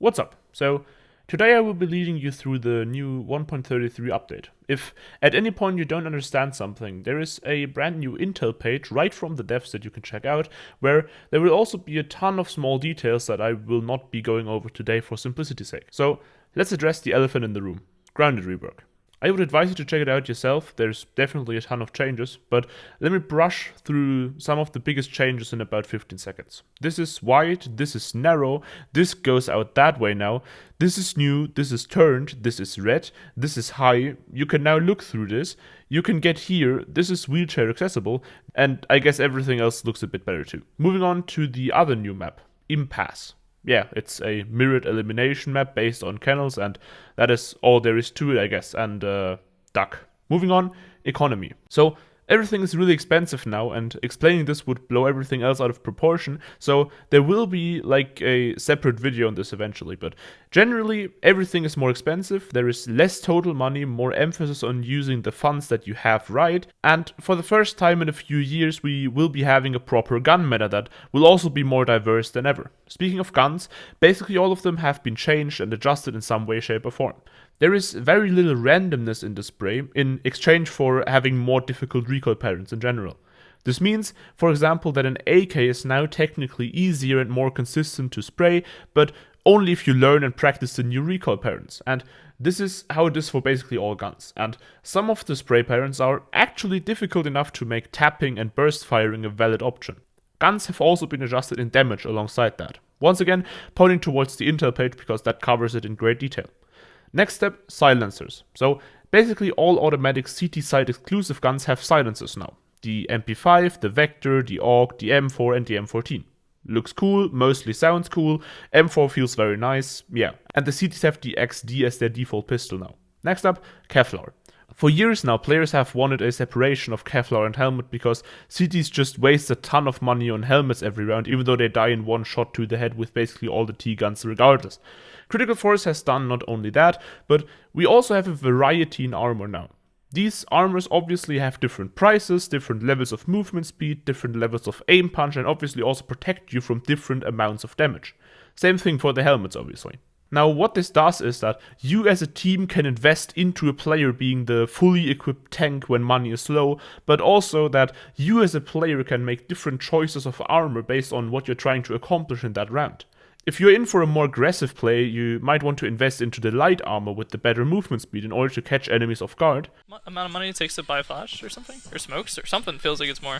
What's up? So today I will be leading you through the new 1.33 update. If at any point you don't understand something, there is a brand new Intel page right from the devs that you can check out, where there will also be a ton of small details that I will not be going over today for simplicity's sake. So let's address the elephant in the room: grounded rework. I would advise you to check it out yourself. There's definitely a ton of changes, but let me brush through some of the biggest changes in about 15 seconds. This is wide, this is narrow, this goes out that way now, this is new, this is turned, this is red, this is high. You can now look through this, you can get here, this is wheelchair accessible, and I guess everything else looks a bit better too. Moving on to the other new map, Impasse. Yeah, it's a mirrored elimination map based on kennels, and that is all there is to it, I guess, and duck. Moving on, economy. So everything is really expensive now, and explaining this would blow everything else out of proportion, so there will be like a separate video on this eventually, but generally everything is more expensive, there is less total money, more emphasis on using the funds that you have right, and for the first time in a few years we will be having a proper gun meta that will also be more diverse than ever. Speaking of guns, basically all of them have been changed and adjusted in some way, shape or form. There is very little randomness in the spray in exchange for having more difficult recoil patterns in general. This means, for example, that an AK is now technically easier and more consistent to spray, but only if you learn and practice the new recoil patterns. And this is how it is for basically all guns. And some of the spray patterns are actually difficult enough to make tapping and burst firing a valid option. Guns have also been adjusted in damage alongside that. Once again, pointing towards the Intel page because that covers it in great detail. Next step, silencers. So basically all automatic CT site exclusive guns have silencers now. The MP5, the Vector, the AUG, the M4 and the M14. Looks cool, mostly sounds cool, M4 feels very nice, yeah. And the CTs have the XD as their default pistol now. Next up, Kevlar. For years now, players have wanted a separation of Kevlar and Helmet because CTs just waste a ton of money on helmets every round, even though they die in one shot to the head with basically all the T-guns regardless. Critical Force has done not only that, but we also have a variety in armor now. These armors obviously have different prices, different levels of movement speed, different levels of aim punch, and obviously also protect you from different amounts of damage. Same thing for the helmets, obviously. Now, what this does is that you as a team can invest into a player being the fully equipped tank when money is low, but also that you as a player can make different choices of armor based on what you're trying to accomplish in that round. If you're in for a more aggressive play, you might want to invest into the light armor with the better movement speed in order to catch enemies off guard. What amount of money it takes to buy flash or something? Or smokes or something? Feels like it's more.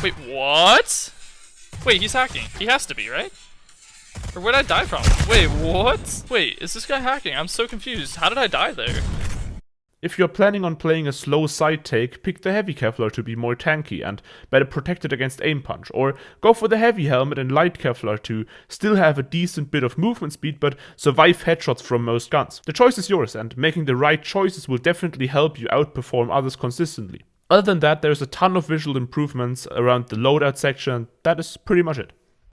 Wait, what? Wait, he's hacking. He has to be, right? Or where'd I die from? Wait, what? Wait, is this guy hacking? I'm so confused. How did I die there? If you're planning on playing a slow side take, pick the heavy Kevlar to be more tanky and better protected against aim punch, or go for the heavy helmet and light Kevlar to still have a decent bit of movement speed but survive headshots from most guns. The choice is yours, and making the right choices will definitely help you outperform others consistently. Other than that, there's a ton of visual improvements around the loadout section, and that is pretty much it.